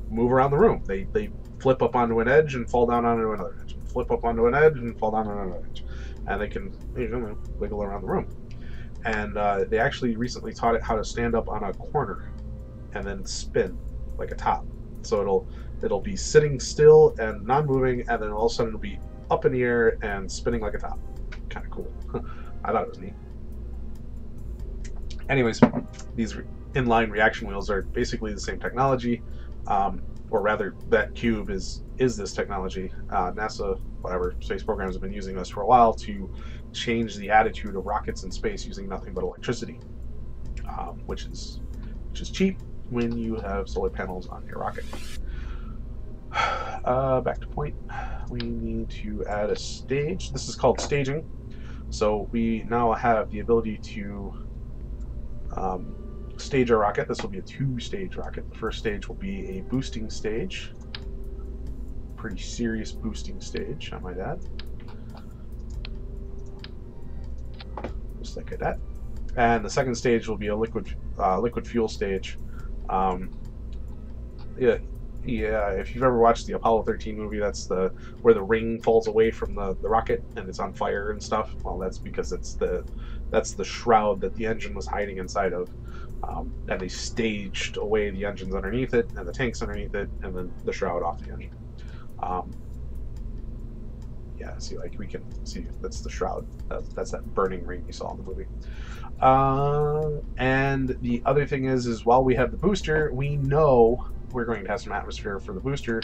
move around the room. They flip up onto an edge and fall down onto another edge, flip up onto an edge and fall down on another edge, and they can, you know, wiggle around the room. And they actually recently taught it how to stand up on a corner and then spin like a top. So it'll be sitting still and non-moving, and then all of a sudden it'll be up in the air and spinning like a top. Kind of cool. I thought it was neat. Anyways, these inline reaction wheels are basically the same technology, or rather, that cube is this technology. NASA, whatever, space programs have been using this for a while to change the attitude of rockets in space using nothing but electricity, which is cheap when you have solar panels on your rocket. Back to point. We need to add a stage. This is called staging. So we now have the ability to stage our rocket. This will be a 2-stage rocket. The first stage will be a boosting stage. Pretty serious boosting stage, I might add. Just like that. And the second stage will be a liquid fuel stage. Yeah, if you've ever watched the Apollo 13 movie, that's where the ring falls away from the rocket and it's on fire and stuff. Well, that's because that's the shroud that the engine was hiding inside of. And they staged away the engines underneath it and the tanks underneath it, and then the shroud off the engine. Yeah, see, like we can see that's the shroud. That's that burning ring you saw in the movie. And the other thing is while we have the booster, we know we're going to have some atmosphere for the booster,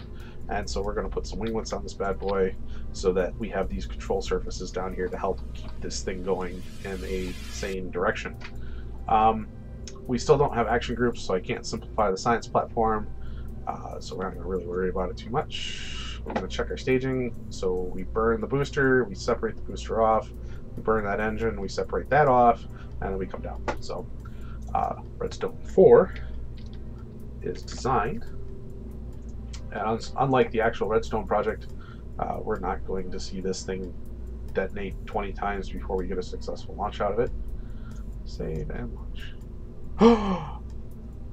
and so we're going to put some winglets on this bad boy so that we have these control surfaces down here to help keep this thing going in a sane direction. We still don't have action groups, so I can't simplify the science platform, so we're not going to really worry about it too much. We're going to check our staging. So we burn the booster, we separate the booster off, we burn that engine, we separate that off, and then we come down. So Redstone 4 is designed, and unlike the actual Redstone project, we're not going to see this thing detonate 20 times before we get a successful launch out of it. Save and launch.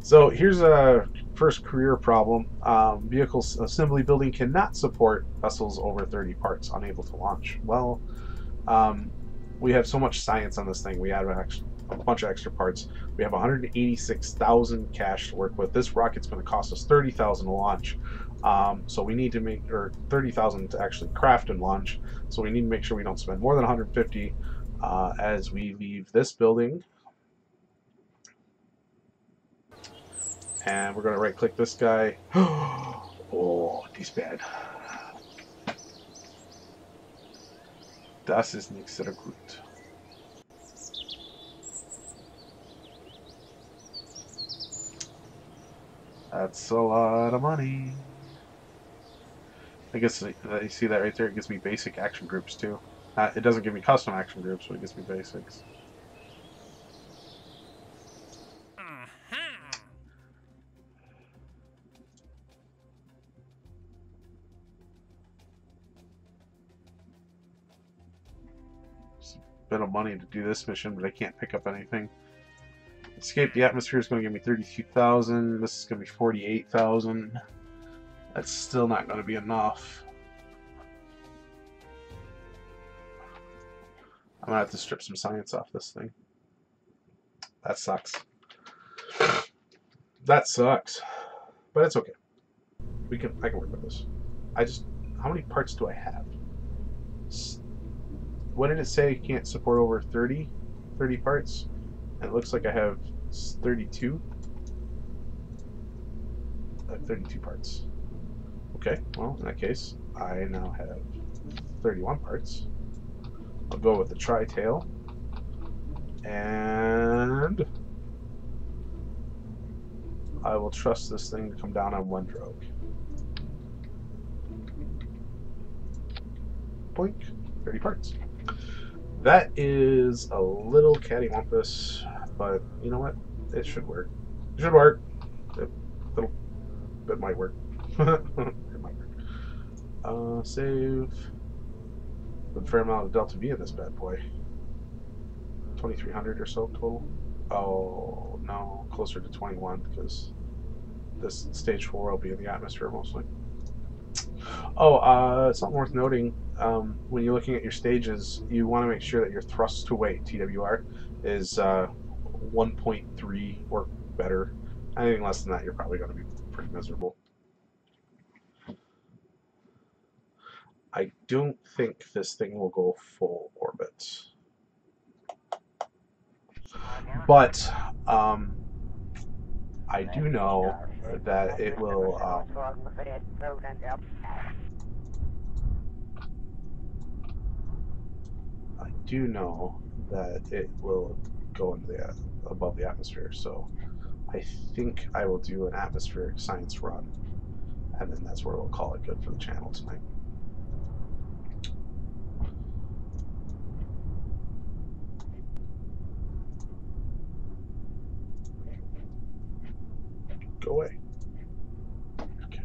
So here's a first career problem. Vehicle assembly building cannot support vessels over 30 parts, unable to launch. Well, we have so much science on this thing. We add a bunch of extra parts. We have 186,000 cash to work with. This rocket's going to cost us 30,000 to launch. So we need to make, or 30,000 to actually craft and launch. So we need to make sure we don't spend more than 150 as we leave this building. And we're going to right click this guy. Oh, he's bad. Das ist nicht sehr gut. That's a lot of money. I guess you see that right there. It gives me basic action groups too. It doesn't give me custom action groups, but it gives me basics. Bit of money to do this mission, but I can't pick up anything. Escape the atmosphere is going to give me 32,000. This is going to be 48,000. That's still not going to be enough. I'm gonna have to strip some science off this thing. That sucks. That sucks. But it's okay. I can work with this. How many parts do I have? What did it say? You can't support over 30 parts? And it looks like I have 32. I have 32 parts. Okay, well, in that case, I now have 31 parts. I'll go with the tri-tail. And I will trust this thing to come down on one drogue. Boink. 30 parts. That is a little cattywampus, but you know what? It should work. It should work. It might work. It might work. Save. With a fair amount of delta V in this bad boy. 2,300 or so total. Oh no, closer to 21 because this stage 4 will be in the atmosphere mostly. Oh, something worth noting. When you're looking at your stages, you want to make sure that your thrust to weight (TWR) is 1.3 or better. Anything less than that, you're probably going to be pretty miserable. I don't think this thing will go full orbit, but I do know that it will. I do know that it will go into the above the atmosphere. So I think I will do an atmospheric science run, and then that's where we'll call it good for the channel tonight. Go away. Okay.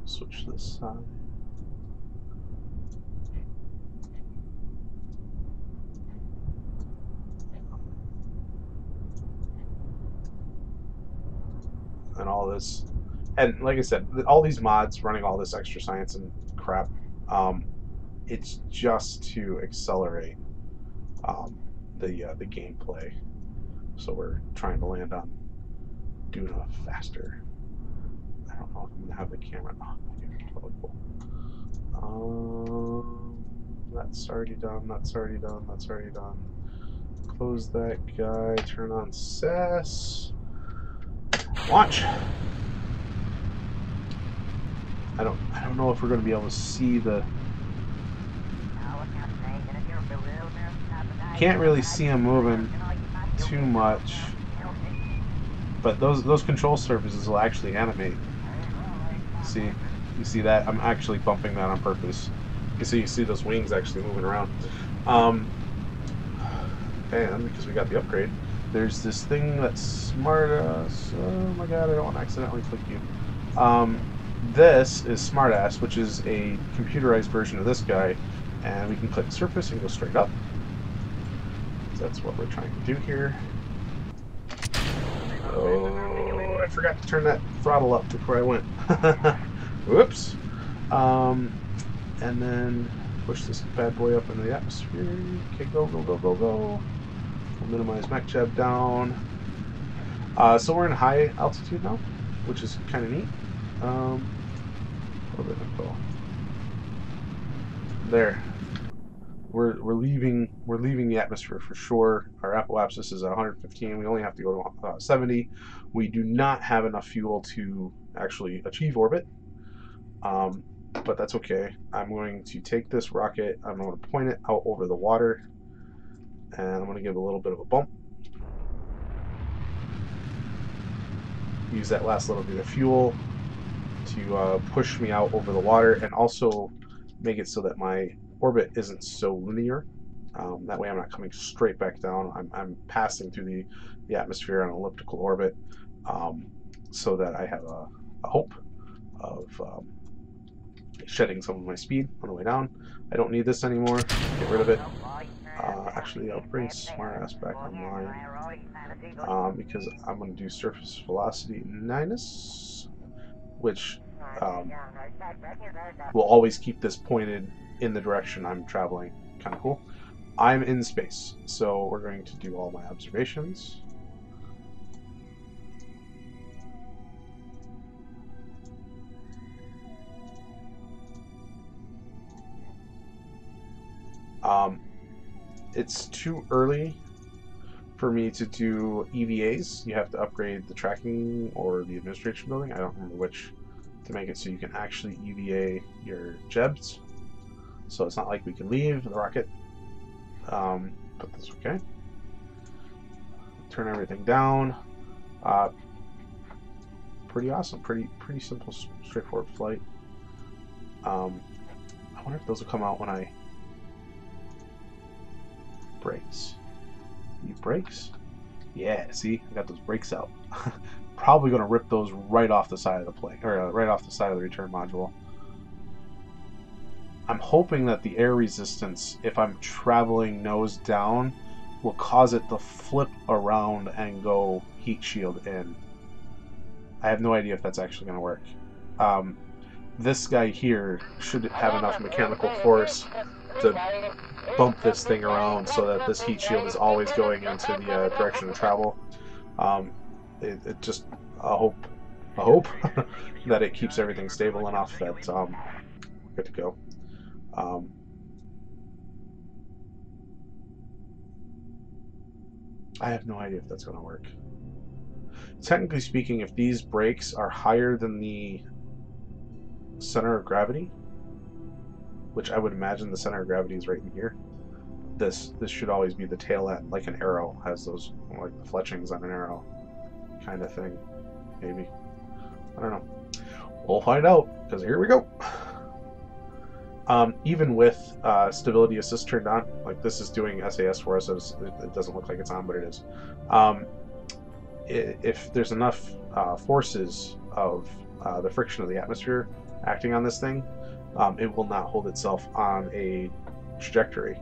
Switch this side. And all this, and like I said, all these mods running all this extra science and crap, it's just to accelerate the gameplay. So we're trying to land on Duna faster. I don't know if I'm gonna have the camera. Oh, totally cool. That's already done. That's already done. That's already done. Close that guy. Turn on SES. Launch. I don't know if we're going to be able to see the. Can't really see him moving too much, but those control surfaces will actually animate. See, you see that? I'm actually bumping that on purpose. You see those wings actually moving around. And because we got the upgrade, there's this thing that's smartass. Oh my god, I don't want to accidentally click you. This is smartass, which is a computerized version of this guy, and we can click surface and go straight up. So that's what we're trying to do here. Oh, I forgot to turn that throttle up before I went. Whoops. And then push this bad boy up into the atmosphere. Okay, go, go, go, go, go. We'll minimize mech jab down. So we're in high altitude now, which is kind of neat. A little bit of info. There. We're leaving the atmosphere for sure. Our apoapsis is 115. We only have to go to 70. We do not have enough fuel to actually achieve orbit. But that's okay. I'm going to take this rocket, I'm going to point it out over the water, and I'm going to give it a little bit of a bump. Use that last little bit of fuel to push me out over the water, and also make it so that my orbit isn't so linear. That way I'm not coming straight back down. I'm passing through the atmosphere on an elliptical orbit, so that I have a hope of shedding some of my speed on the way down. I don't need this anymore. Get rid of it. Actually, I'll bring smartass back online because I'm going to do surface velocity minus, which will always keep this pointed in the direction I'm traveling. Kind of cool. I'm in space, so we're going to do all my observations. It's too early for me to do EVAs. You have to upgrade the tracking or the administration building. I don't remember which to make it so you can actually EVA your jebs. So it's not like we can leave the rocket, but that's okay. Turn everything down. Pretty awesome. Pretty simple, straightforward flight. I wonder if those will come out when I brakes. You brakes? Yeah, see, I got those brakes out. Probably gonna rip those right off the side of the plane, or right off the side of the return module. I'm hoping that the air resistance, if I'm traveling nose down, will cause it to flip around and go heat shield in. I have no idea if that's actually gonna work. This guy here should have enough mechanical force to bump this thing around so that this heat shield is always going into the direction of travel. It just I hope that it keeps everything stable enough that we're good to go. I have no idea if that's going to work. Technically speaking, if these brakes are higher than the center of gravity, which I would imagine the center of gravity is right in here, this should always be the tail end, like an arrow has those, like the fletchings on an arrow kind of thing. Maybe. I don't know. We'll find out, because here we go. Even with stability assist turned on, like this is doing SAS for us, it doesn't look like it's on, but it is. If there's enough forces of the friction of the atmosphere acting on this thing, it will not hold itself on a trajectory,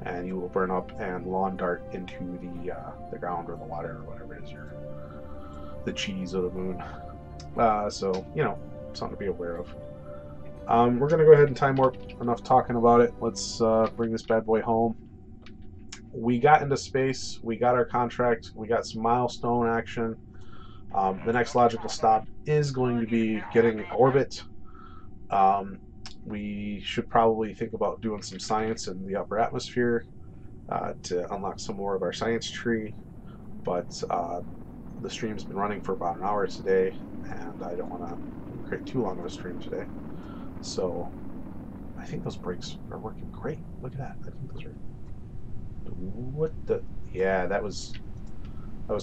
and you will burn up and lawn dart into the ground or the water or whatever it is, the cheese of the moon. So, you know, something to be aware of. We're going to go ahead and time warp. Enough talking about it. Let's bring this bad boy home. We got into space. We got our contract. We got some milestone action. The next logical stop is going to be getting orbit. We should probably think about doing some science in the upper atmosphere to unlock some more of our science tree. But the stream's been running for about an hour today, and I don't want to create too long of a stream today. So I think those brakes are working great. Look at that. I think those are... What the... Yeah, that was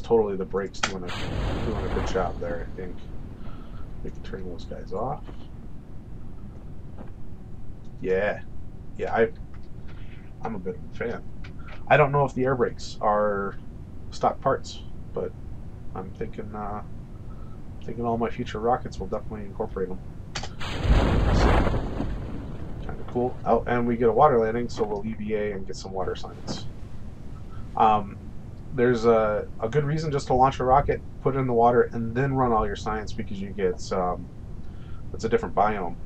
totally the brakes doing a good job there, I think. We can turn those guys off. Yeah. Yeah, I'm a bit of a fan. I don't know if the air brakes are stock parts, but I'm thinking all my future rockets will definitely incorporate them. Kind of cool. Oh, and we get a water landing, so we'll EVA and get some water science. There's a good reason just to launch a rocket, put it in the water, and then run all your science, because you get it's a different biome.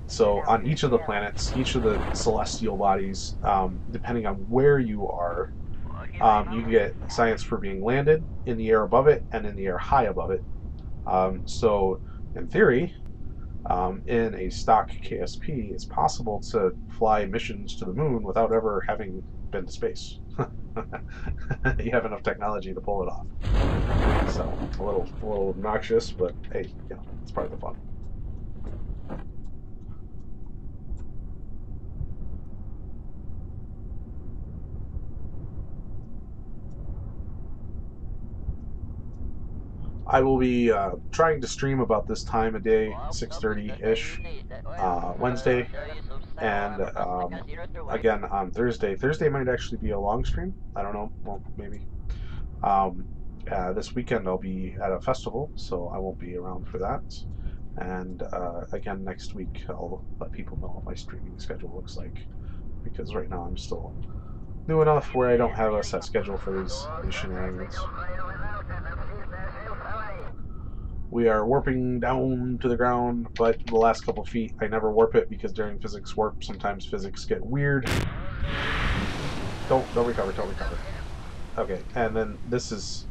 So on each of the planets, each of the celestial bodies, depending on where you are, you get science for being landed, in the air above it, and in the air high above it. So in theory, in a stock KSP, it's possible to fly missions to the moon without ever having been to space. You have enough technology to pull it off. So a little obnoxious, but hey, you know, it's part of the fun. I will be trying to stream about this time of day, 6:30-ish, Wednesday, and again on Thursday. Thursday might actually be a long stream. I don't know. Well, maybe. This weekend I'll be at a festival, so I won't be around for that. And again, next week I'll let people know what my streaming schedule looks like, because right now I'm still new enough where I don't have a set schedule for these shenanigans. We are warping down to the ground, but the last couple feet I never warp it because during physics warp sometimes physics get weird. Don't recover, don't recover. Okay, and then this is,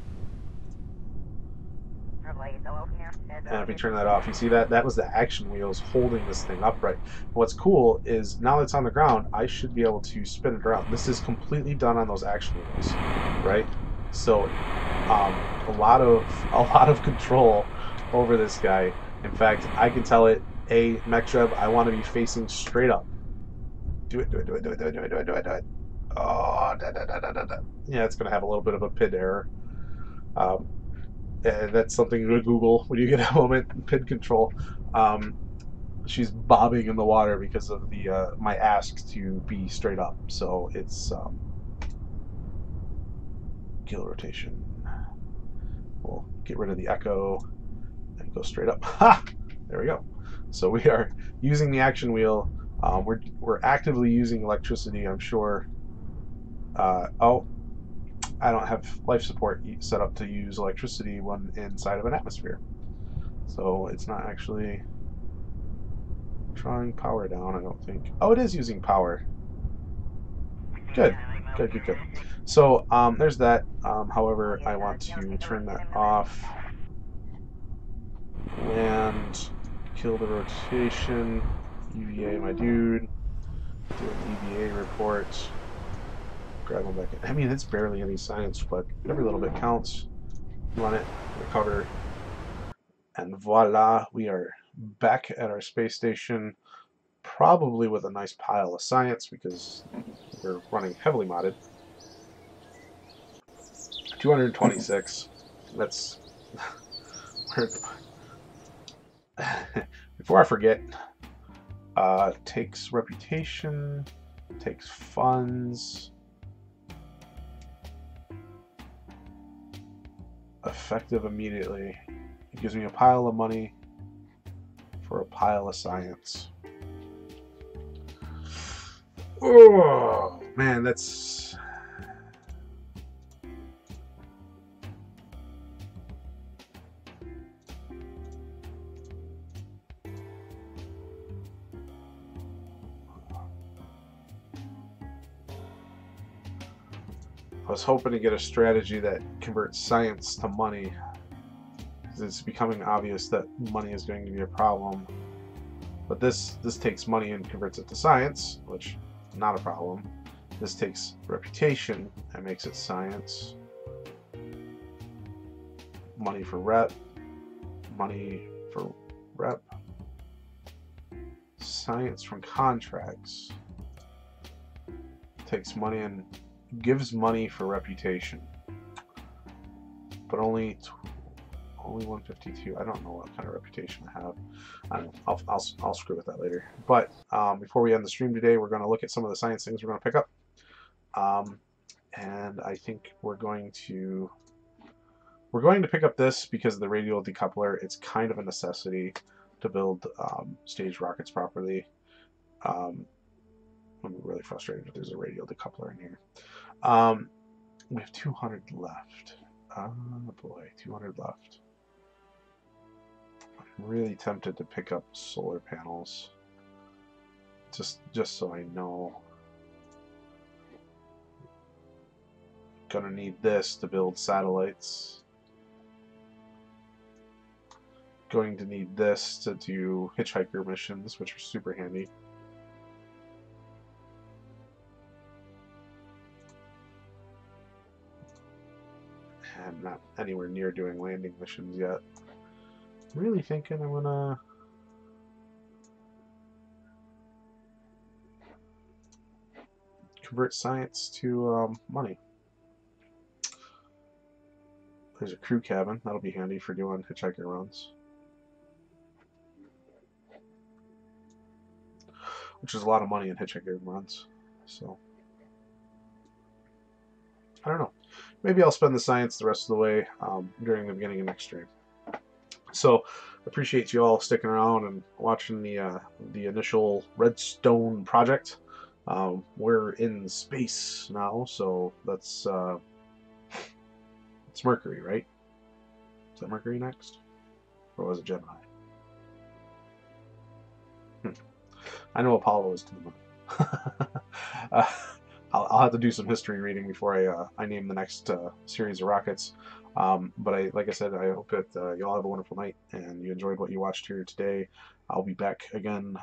and if we turn that off, you see that was the action wheels holding this thing upright. What's cool is now that it's on the ground, I should be able to spin it around. This is completely done on those action wheels, right? So a lot of control over this guy. In fact, I can tell it, Mechjeb, I want to be facing straight up. Do it, do it, do it, do it, do it, do it, do it, do it, do it. Oh, da, da, da, da, da, da. Yeah, it's going to have a little bit of a PID error. And that's something to Google when you get a moment. PID control. She's bobbing in the water because of the my ask to be straight up. So it's gill rotation. We'll get rid of the echo and go straight up. Ha! There we go. So we are using the action wheel. We're actively using electricity, I'm sure. Oh, I don't have life support set up to use electricity when inside of an atmosphere. So it's not actually drawing power down, I don't think. Oh, it is using power. Good, good, good, good. So there's that. However, I want to turn that off. Land, kill the rotation, EVA my dude, do an EVA report, grab him back in. I mean, it's barely any science, but every little bit counts. Run it, recover, and voila, we are back at our space station, probably with a nice pile of science because we're running heavily modded. 226. That's before I forget. Takes reputation, takes funds, effective immediately. It gives me a pile of money for a pile of science. Oh man, that's I was hoping to get a strategy that converts science to money. It's becoming obvious that money is going to be a problem. But this takes money and converts it to science, which is not a problem. This takes reputation and makes it science. Money for rep. Money for rep. Science from contracts. Takes money and gives money for reputation. But only 152. I don't know what kind of reputation I have. I don't know. I'll screw with that later. But before we end the stream today, we're going to look at some of the science things we're going to pick up. And I think we're going to pick up this because of the radial decoupler. It's kind of a necessity to build staged rockets properly. I'm really frustrated that there's a radial decoupler in here. We have 200 left. Oh boy, 200 left. I'm really tempted to pick up solar panels. Just so I know. Gonna need this to build satellites. Going to need this to do hitchhiker missions, which are super handy. And not anywhere near doing landing missions yet. I'm really thinking I'm gonna convert science to money. There's a crew cabin. That'll be handy for doing hitchhiker runs. Which is a lot of money in hitchhiker runs. So, I don't know. Maybe I'll spend the science the rest of the way during the beginning of next stream. So, appreciate you all sticking around and watching the initial Redstone project. We're in space now, so that's it's Mercury, right? Is that Mercury next? Or was it Gemini? I know Apollo is to the moon. uh, I'll have to do some history reading before I name the next series of rockets. But like I said, I hope that you all have a wonderful night and you enjoyed what you watched here today. I'll be back again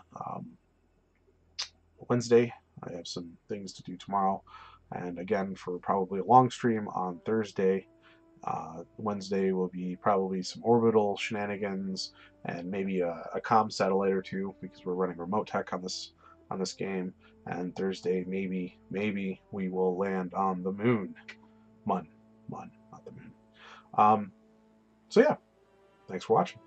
Wednesday. I have some things to do tomorrow, and again for probably a long stream on Thursday. Wednesday will be probably some orbital shenanigans and maybe a comm satellite or two because we're running remote tech on this game. And Thursday, maybe we will land on the moon. Mun, not the moon. So yeah, thanks for watching.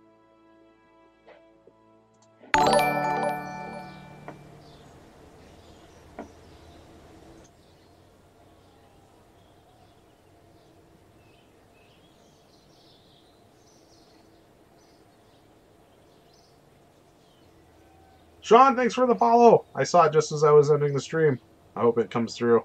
Sean, thanks for the follow. I saw it just as I was ending the stream. I hope it comes through.